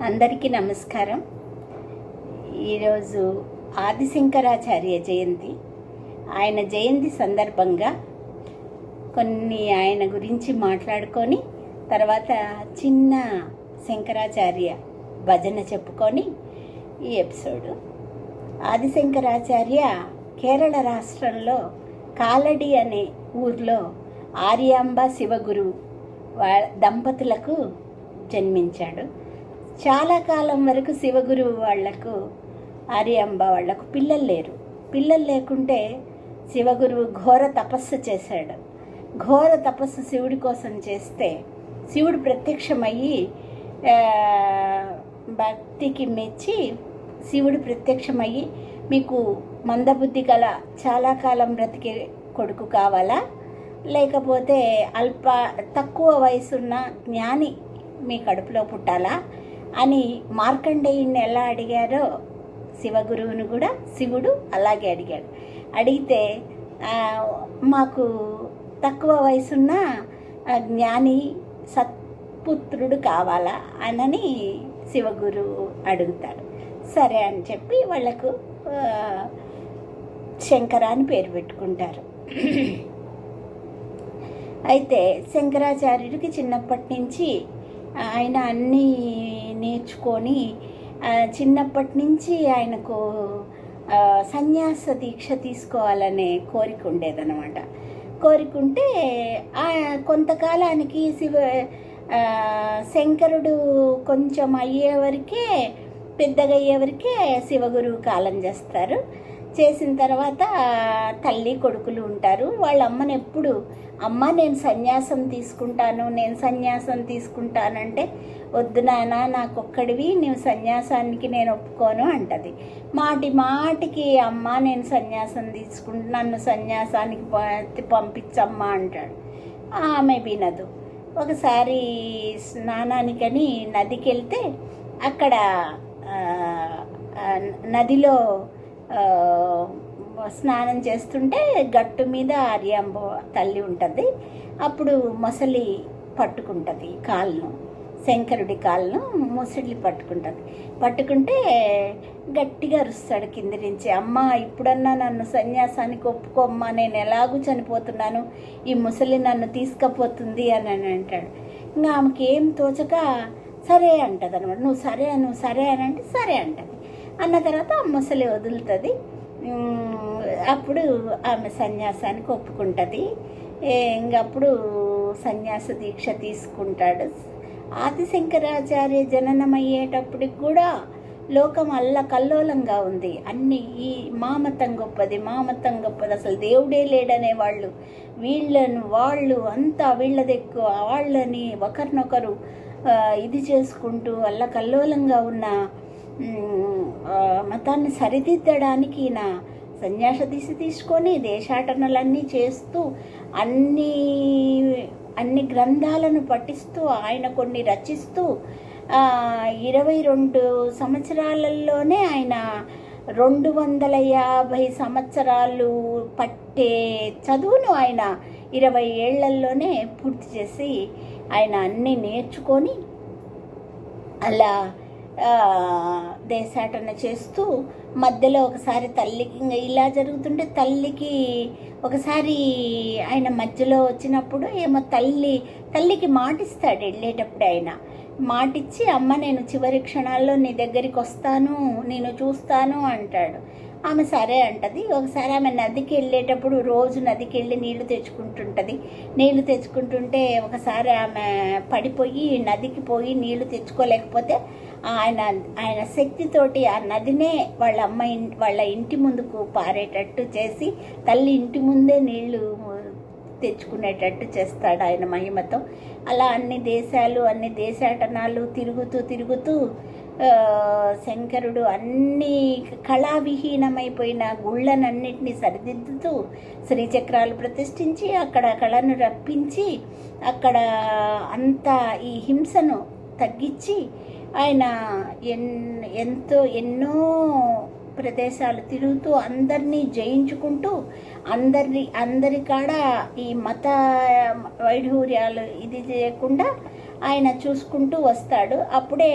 అందరికీ నమస్కారం. ఈరోజు ఆదిశంకరాచార్య జయంతి. ఆయన జయంతి సందర్భంగా కొన్ని ఆయన గురించి మాట్లాడుకొని తర్వాత చిన్న శంకరాచార్య భజన చెప్పుకొని ఈ ఎపిసోడు. ఆదిశంకరాచార్య కేరళ రాష్ట్రంలో కాలడి అనే ఊర్లో ఆర్యాంబ శివగురు దంపతులకు జన్మించాడు. చాలా కాలం వరకు శివగురువు వాళ్లకు ఆర్యాంబ వాళ్లకు పిల్లలు లేరు. పిల్లలు లేకుంటే శివగురువు ఘోర తపస్సు చేశాడు. ఘోర తపస్సు శివుడి కోసం చేస్తే శివుడు ప్రత్యక్షమయ్యి భక్తికి మెచ్చి శివుడు ప్రత్యక్షమయ్యి, మీకు మందబుద్ధి గల చాలా కాలం బ్రతికే కొడుకు కావాలా, లేకపోతే తక్కువ వయసున్న జ్ఞాని మీ కడుపులో పుట్టాలా అని మార్కండేయుని ఎలా అడిగారో శివగురువును కూడా శివుడు అలాగే అడిగాడు. అడిగితే మాకు తక్కువ వయసున్న జ్ఞాని సత్పుత్రుడు కావాలా అని శివగురువు అడుగుతాడు. సరే అని చెప్పి వాళ్లకు శంకర అని పేరు పెట్టుకుంటారు. అయితే శంకరాచార్యుడికి చిన్నప్పటి నుంచి ఆయన అన్నీ నేర్చుకొని చిన్నప్పటి నుంచి ఆయనకు సన్యాస దీక్ష తీసుకోవాలనే కోరిక ఉండేదన్నమాట. కోరికుంటే కొంతకాలానికి శంకరుడు కొంచెం అయ్యేవరకే పెద్దగా అయ్యేవరకే శివగురువు కాలం చేస్తారు. చేసిన తర్వాత తల్లి కొడుకులు ఉంటారు. వాళ్ళ అమ్మని ఎప్పుడు అమ్మ నేను సన్యాసం తీసుకుంటానంటే వద్దు నాన్న, నాకొక్కడివి, నువ్వు సన్యాసానికి నేను ఒప్పుకోను అంటది. మాటికి అమ్మ నేను సన్యాసం నన్ను సన్యాసానికి పంపించమ్మా అంటాడు. ఆమె వినదు. ఒకసారి స్నానానికని నదికి వెళ్తే అక్కడ నదిలో స్నానం చేస్తుంటే గట్టు మీద ఆర్యాంబ తల్లి ఉంటుంది. అప్పుడు మొసలి పట్టుకుంటుంది కాళ్ళను, శంకరుడి కాళ్ళను మొసలి పట్టుకుంటే గట్టిగా అరుస్తాడు కింది నుంచి, అమ్మ ఇప్పుడన్నా నన్ను సన్యాసానికి ఒప్పుకోమ్మా, నేను ఎలాగూ చనిపోతున్నాను, ఈ ముసలి నన్ను తీసుకుపోతుంది అని అంటాడు. ఇంకా ఆమెకి ఏం తోచక సరే అంటది అనమాట. నువ్వు సరే అని అంటే సరే అంటది. అన్న తర్వాత ఆ ముసలి వదులుతుంది. అప్పుడు ఆమె సన్యాసానికి ఒప్పుకుంటుంది. ఇంకప్పుడు సన్యాస దీక్ష తీసుకుంటాడు. ఆదిశంకరాచార్య జననం అయ్యేటప్పటికి కూడా లోకం కల్లోలంగా ఉంది. ఈ మామతం గొప్పది, అసలు దేవుడే లేడనే వాళ్ళు అంతా వీళ్ళది ఎక్కువ, వాళ్ళని ఒకరినొకరు ఇది చేసుకుంటూ కల్లోలంగా ఉన్న మతాన్ని సరిదిద్దడానికి నా సన్యాస దిశ తీసుకొని దేశాటనలన్నీ చేస్తూ అన్ని గ్రంథాలను పఠిస్తూ ఆయన కొన్ని రచిస్తూ 22 సంవత్సరాలలోనే ఆయన 250 సంవత్సరాలు పట్టే చదువును ఆయన 20 ఏళ్లలోనే పూర్తి చేసి ఆయన అన్నీ నేర్చుకొని అలా దేశాటన చేస్తూ మధ్యలో ఒకసారి తల్లికి ఇలా జరుగుతుంటే తల్లికి ఒకసారి ఆయన మధ్యలో వచ్చినప్పుడు ఏమో తల్లికి మాటిస్తాడు. వెళ్ళేటప్పుడు ఆయన మాటిచ్చి, అమ్మ నేను చివరి క్షణాల్లో నీ దగ్గరికి వస్తాను, నేను చూస్తాను అంటాడు. ఆమె సరే అంటది. ఒకసారి ఆమె నదికి వెళ్ళేటప్పుడు రోజు నదికి వెళ్ళి నీళ్లు తెచ్చుకుంటుంటే ఒకసారి ఆమె పడిపోయి నదికి పోయి నీళ్లు తెచ్చుకోలేకపోతే ఆయన శక్తితోటి ఆ నదినే వాళ్ళ ఇంటి ముందుకు పారేటట్టు చేసి తల్లి ఇంటి ముందే నీళ్లు తెచ్చుకునేటట్టు చేస్తాడు ఆయన మహిమతో. అలా అన్ని దేశాటనాలు తిరుగుతూ శంకరుడు అన్ని కళావిహీనమైపోయిన గుళ్ళనన్నిటినీ సరిదిద్దుతూ శ్రీచక్రాలు ప్రతిష్ఠించి అక్కడ కళను రప్పించి అక్కడ అంతా ఈ హింసను తగ్గించి ఆయన ఎన్నో ప్రదేశాలు తిరుగుతూ అందరినీ జయించుకుంటూ అందరి కాడ ఈ మత వైఢూర్యాలు ఇది చేయకుండా ఆయన చూసుకుంటూ వస్తాడు. అప్పుడే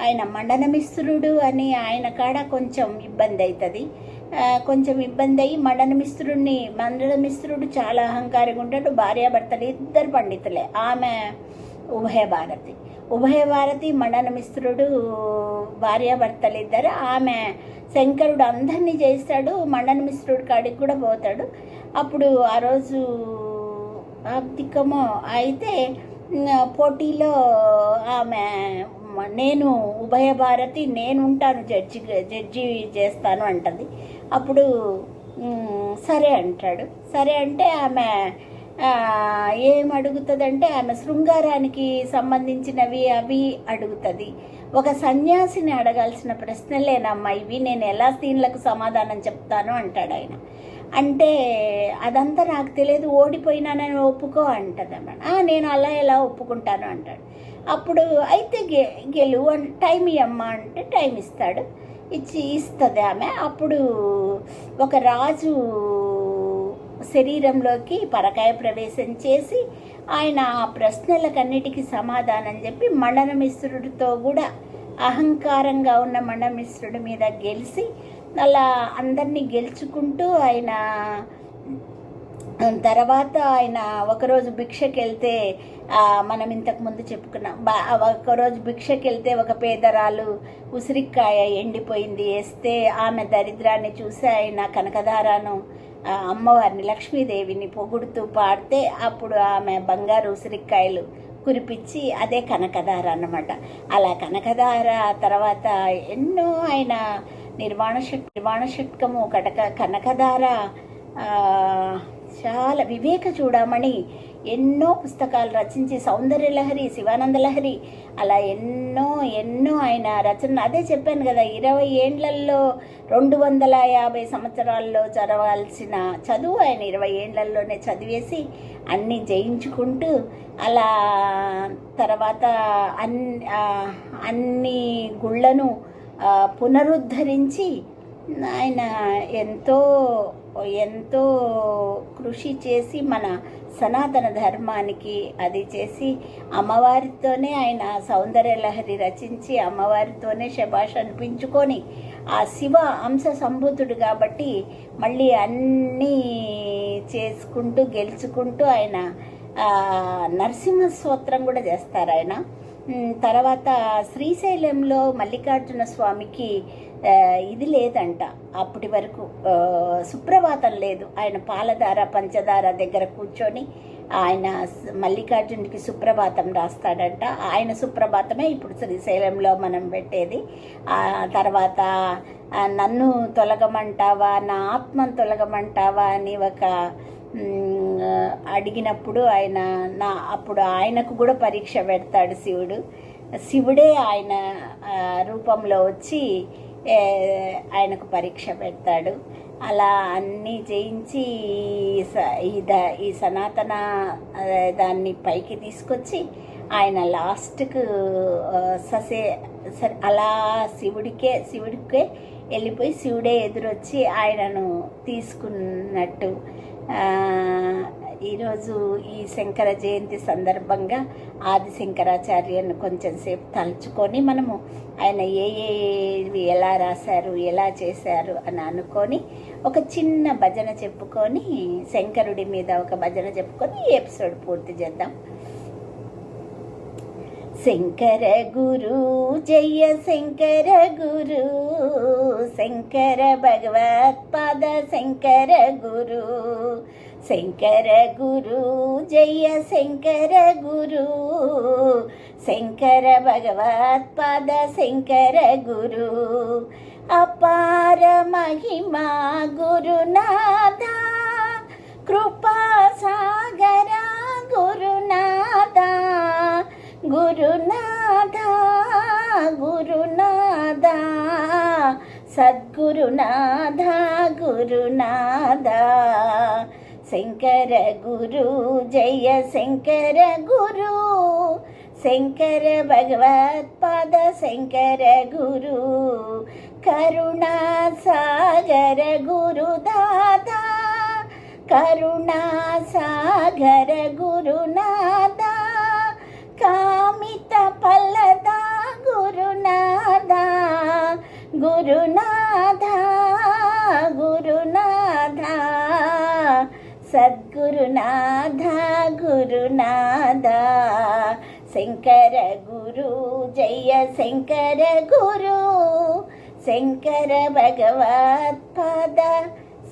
ఆయన మండనమిశ్రుడు అని ఆయన కాడ కొంచెం ఇబ్బంది అవుతుంది. కొంచెం ఇబ్బంది అయ్యి మండనమిశ్రుడు చాలా అహంకారంగా ఉంటాడు. భార్యాభర్తలు ఇద్దరు పండితులే. ఆమె ఉభయభారతి మండనమిశ్రుడు భార్యాభర్తలు ఇద్దరు. ఆమె శంకరుడు అందరినీ చేస్తాడు, మండనమిశ్రుడి కాడికి కూడా పోతాడు. అప్పుడు ఆ రోజు అబ్దికమో అయితే పోటీలో ఆమె నేను ఉభయభారతి నేను ఉంటాను, జడ్జి చేస్తాను అంటది. అప్పుడు సరే అంటాడు. సరే అంటే ఆమె ఏం అడుగుతుందంటే ఆమె శృంగారానికి సంబంధించినవి అవి అడుగుతుంది. ఒక సన్యాసిని అడగాల్సిన ప్రశ్నలేనమ్మా ఇవి, నేను ఎలా దీనిలకు సమాధానం చెప్తాను అంటాడు ఆయన. అంటే అదంతా నాకు తెలియదు, ఓడిపోయినానని ఒప్పుకో అంటదన్నమాట. నేను అలా ఎలా ఒప్పుకుంటాను అంటాడు. అప్పుడు అయితే గెలువు టైం ఇవ్వమ్మా అంటే టైం ఇస్తాడు. ఇస్తుంది ఆమె. అప్పుడు ఒక రాజు శరీరంలోకి పరకాయ ప్రవేశం చేసి ఆయన ఆ ప్రశ్నలకన్నిటికీ సమాధానం చెప్పి మండనమిశ్రుడితో కూడా అహంకారంగా ఉన్న మండనమిశ్రుడి మీద గెలిచి అలా అందరినీ గెలుచుకుంటూ ఆయన తర్వాత ఆయన ఒకరోజు భిక్షకి వెళ్తే మనం ఇంతకుముందు చెప్పుకున్నాం. ఒకరోజు భిక్షకి వెళ్తే ఒక పేదరాలు ఉసిరికాయ ఎండిపోయింది వేస్తే ఆమె దరిద్రాన్ని చూసి ఆయన కనకధారను అమ్మవారిని లక్ష్మీదేవిని పొగుడుతూ పాడితే అప్పుడు ఆమె బంగారు ఉసిరికాయలు కురిపించి అదే కనకధార అన్నమాట. అలా కనకధార తర్వాత ఎన్నో ఆయన నిర్వాణ షట్కము కనకధార చాలా వివేక చూడమని ఎన్నో పుస్తకాలు రచించి సౌందర్యలహరి, శివానందలహరి అలా ఎన్నో ఆయన రచన. అదే చెప్పాను కదా, 20 ఏండ్లల్లో 250 సంవత్సరాల్లో చదవాల్సిన చదువు ఆయన 20 ఏండ్లలోనే చదివేసి అన్నీ జయించుకుంటూ అలా తర్వాత అన్ని గుళ్ళను పునరుద్ధరించి ఆయన ఎంతో కృషి చేసి మన సనాతన ధర్మానికి అది చేసి అమ్మవారితోనే ఆయన సౌందర్యలహరి రచించి అమ్మవారితోనే శభాష్ అనిపించుకొని ఆ శివ అంశ సంభూతుడు కాబట్టి మళ్ళీ అన్నీ చేసుకుంటూ గెలుచుకుంటూ ఆయన నరసింహ స్తోత్రం కూడా చేస్తారు ఆయన. తర్వాత శ్రీశైలంలో మల్లికార్జున స్వామికి ఇది లేదంట అప్పటి వరకు, సుప్రభాతం లేదు. ఆయన పాలధార పంచదార దగ్గర కూర్చొని ఆయన మల్లికార్జునికి సుప్రభాతం రాస్తాడంట. ఆయన సుప్రభాతమే ఇప్పుడు శ్రీశైలంలో మనం పెట్టేది. తర్వాత నన్ను తొలగమంటావా, నా ఆత్మను తొలగమంటావా అని ఒక అడిగినప్పుడు అప్పుడు ఆయనకు కూడా పరీక్ష పెడతాడు శివుడే ఆయన రూపంలో వచ్చి ఆయనకు పరీక్ష పెడతాడు. అలా అన్నీ జయించి ఈ సనాతన దాన్ని పైకి తీసుకొచ్చి ఆయన లాస్ట్కు అలా శివుడికే వెళ్ళిపోయి శివుడే ఎదురొచ్చి ఆయనను తీసుకున్నట్టు. ఈరోజు ఈ శంకర జయంతి సందర్భంగా ఆది శంకరాచార్యను కొంచెం సేపు తలుచుకొని మనము ఆయన ఏవి ఎలా రాశారు, ఎలా చేశారు అని అనుకొని ఒక చిన్న భజన చెప్పుకొని శంకరుడి మీద ఒక భజన చెప్పుకొని ఈ ఎపిసోడ్ పూర్తి చేద్దాం. శంకర గురు జయ శంకర గురు, శంకర భగవత్పాద శంకర గురు, శంకర గురు జయ శంకర గురు, శంకర భగవత్పాద శంకర గురు, అపార మహిమా గురునాథ, కృపా సాగర గురునాథ, గురునాథ గురునాథ సద్గురునాథ గురునాథ, శంకర గురు జయ శంకర గురు, శంకర భగవత్పాద శంకర గురు, కరుణా సాగర గురుదాత, కరుణా సాగర గురునాథ, కామిత ఫలద గురునాథ, సద్గురునాథ గురునాథ శంకర గురు జయ శంకర గురు శంకర భగవత్పాద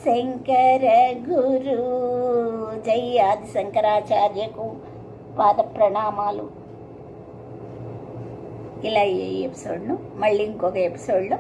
శంకర గురు జై ఆది శంకరాచార్యకు పాద ప్రణామాలు. ఇలా ఈ ఎపిసోడ్ను మళ్ళీ ఇంకొక ఎపిసోడ్లో